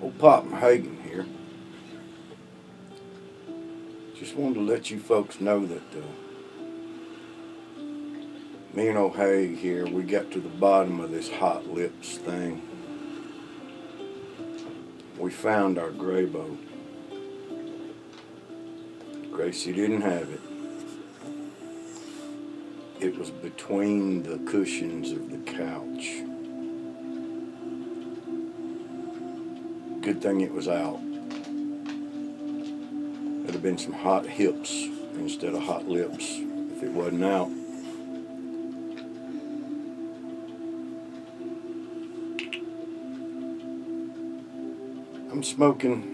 Old Pop Hagen here. Just wanted to let you folks know that me and old Haig here, we got to the bottom of this hot lips thing. We found our gray boat. Gracie didn't have it. It was between the cushions of the couch. Good thing it was out. It'd have been some hot hips instead of hot lips if it wasn't out. I'm smoking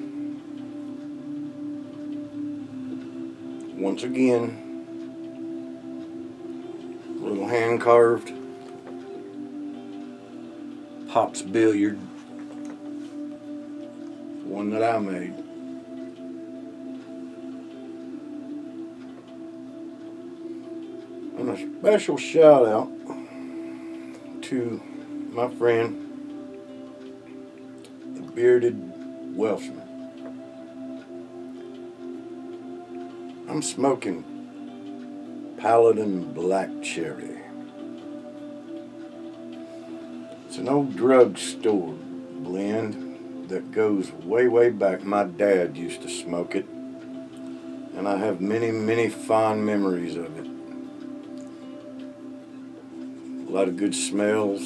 once again. A little hand carved Pop's Billiard, one that I made. And a special shout out to my friend, the bearded Welshman. I'm smoking Paladin Black Cherry. It's an old drugstore blend that goes way back. My dad used to smoke it, and I have many fond memories of it. A lot of good smells.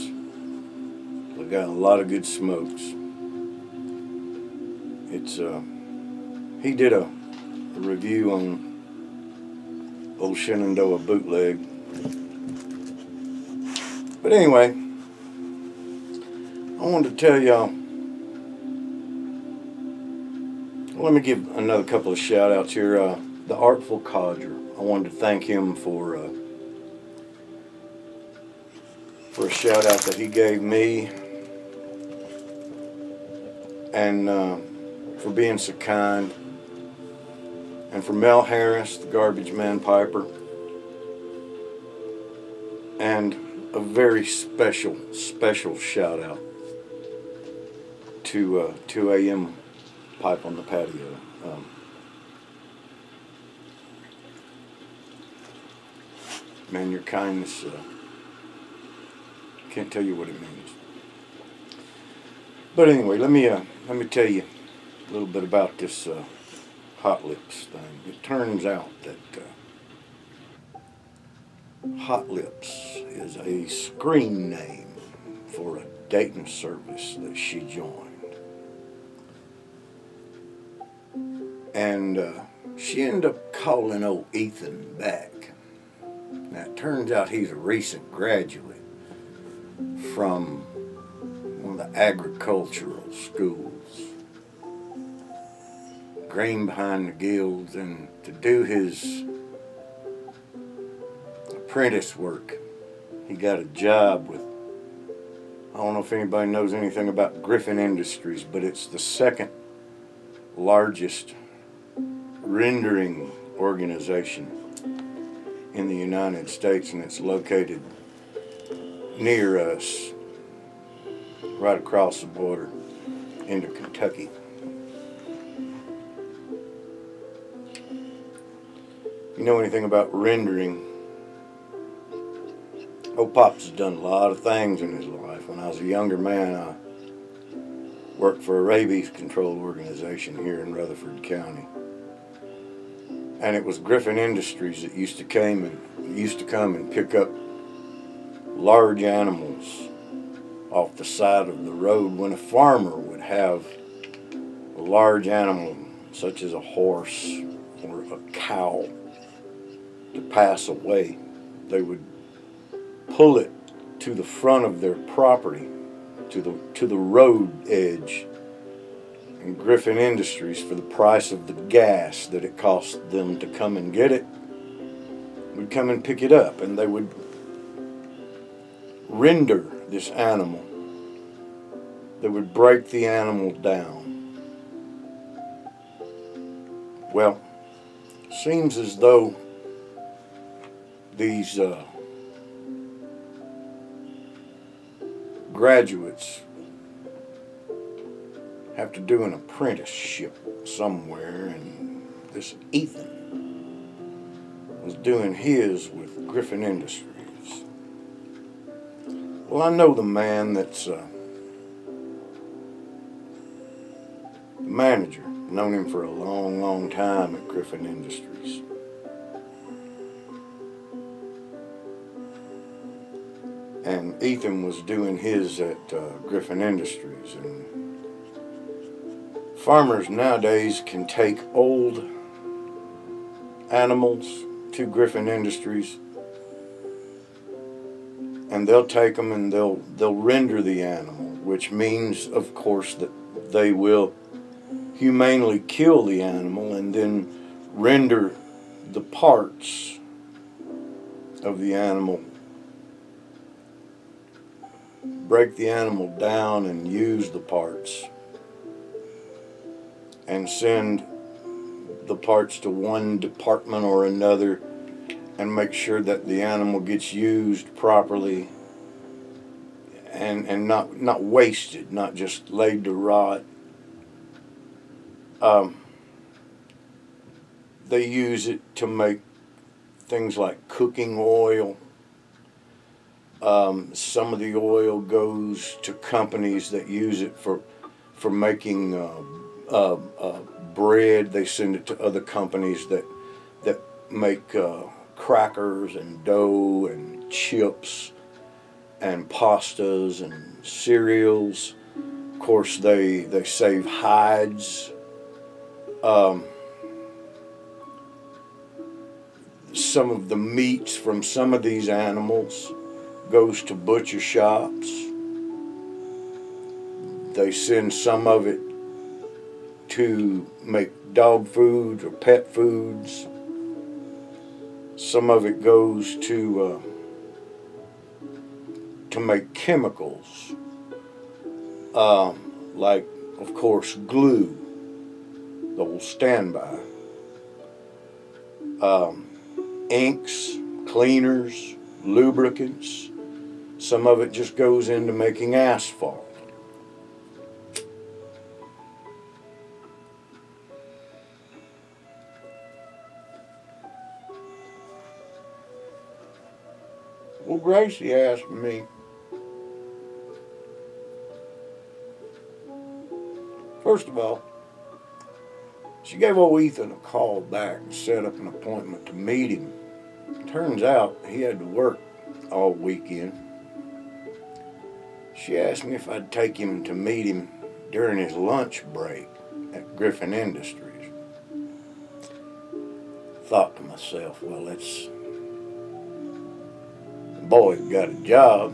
We got a lot of good smokes. It's he did a review on Old Shenandoah Bootleg. But anyway, I wanted to tell y'all, let me give another couple of shout outs here. The Artful Codger, I wanted to thank him for a shout out that he gave me, and for being so kind. And for Mel Harris, the Garbage Man Piper. And a very special shout out to 2 a.m. Pipe on the Patio. Man, your kindness, can't tell you what it means. But anyway, let me tell you a little bit about this Hot Lips thing. It turns out that Hot Lips is a screen name for a dating service that she joined. And she ended up calling old Ethan back. Now it turns out he's a recent graduate from one of the agricultural schools. Grain behind the gills, and to do his apprentice work, he got a job with, I don't know if anybody knows anything about Griffin Industries, but it's the second largest rendering organization in the United States, and it's located near us, right across the border into Kentucky. You know anything about rendering? Old Pops has done a lot of things in his life. When I was a younger man, I worked for a rabies control organization here in Rutherford County. And it was Griffin Industries that used to come and pick up large animals off the side of the road when a farmer would have a large animal such as a horse or a cow to pass away. They would pull it to the front of their property, to the road edge, and Griffin Industries, for the price of the gas that it cost them to come and get it, would come and pick it up, and they would render this animal. They would break the animal down. Well, seems as though these graduates have to do an apprenticeship somewhere, and this Ethan was doing his with Griffin Industries. Well, I know the man that's the manager. Known him for a long, long time at Griffin Industries. And Ethan was doing his at Griffin Industries. And farmers nowadays can take old animals to Griffin Industries, and they'll take them and they'll render the animal, which means, of course, that they will humanely kill the animal and then render the parts of the animal, break the animal down and use the parts, and send the parts to one department or another and make sure that the animal gets used properly and not wasted, not just laid to rot. They use it to make things like cooking oil. Some of the oil goes to companies that use it for making bread. They send it to other companies that make crackers and dough and chips and pastas and cereals. Of course, they save hides. Some of the meats from some of these animals goes to butcher shops. They send some of it to make dog food or pet foods. Some of it goes to make chemicals, like, of course, glue, the old standby, inks, cleaners, lubricants. Some of it just goes into making asphalt. Well, Gracie asked me, first of all, she gave old Ethan a call back and set up an appointment to meet him. Turns out he had to work all weekend. She asked me if I'd take him to meet him during his lunch break at Griffin Industries. Thought to myself, well, the boy's got a job.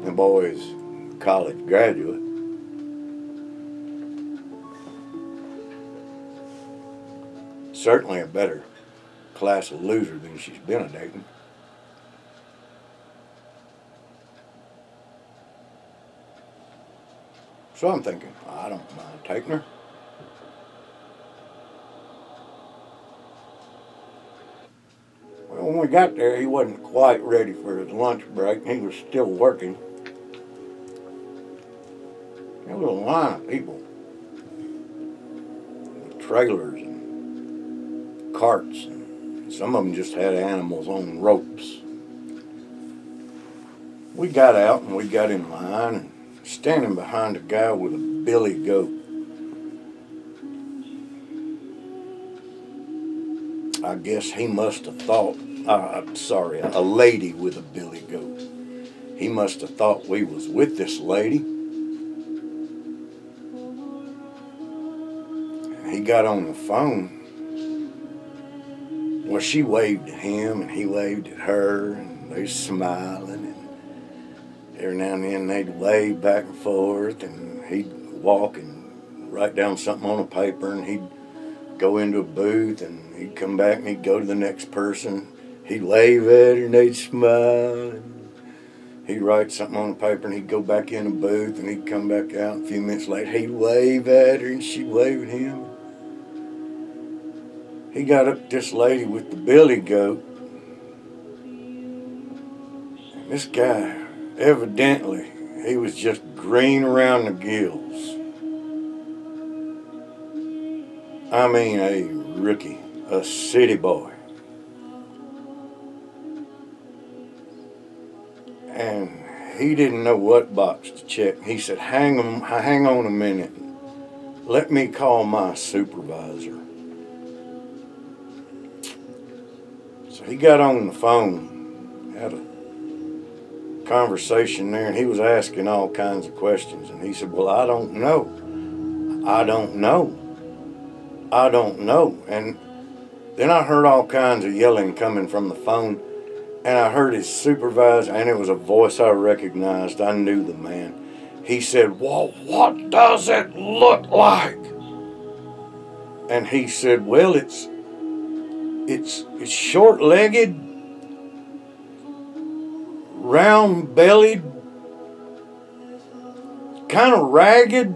The boy's a college graduate. Certainly a better class of loser than she's been a dating. So I'm thinking, I don't mind taking her. Well, when we got there, he wasn't quite ready for his lunch break. He was still working. There was a line of people with trailers and carts, and some of them just had animals on ropes. We got out and we got in line, and standing behind a guy with a billy goat. I guess he must have thought, a lady with a billy goat. He must have thought we was with this lady. He got on the phone. Well, she waved at him and he waved at her, and they was smiling, and every now and then they'd wave back and forth, and he'd walk and write down something on a paper, and he'd go into a booth, and he'd come back and he'd go to the next person. He'd wave at her and they'd smile, and he'd write something on a paper, and he'd go back in a booth, and he'd come back out. A few minutes later, he'd wave at her and she'd wave at him. He got up to this lady with the billy goat, This guy, evidently, he was just green around the gills. I mean, a rookie, a city boy. And he didn't know what box to check. He said, hang on a minute. Let me call my supervisor. So he got on the phone, had a conversation there, and he was asking all kinds of questions. And he said, well, I don't know. I don't know. I don't know. And then I heard all kinds of yelling coming from the phone. And I heard his supervisor, and it was a voice I recognized. I knew the man. He said, well, what does it look like? And he said, well, it's short-legged, round-bellied, kind of ragged.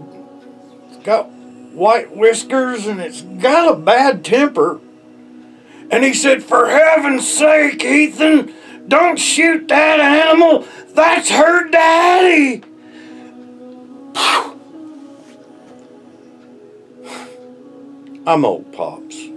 It's got white whiskers, and it's got a bad temper. And he said, for heaven's sake, Ethan, don't shoot that animal. That's her daddy. I'm Ole'Pops.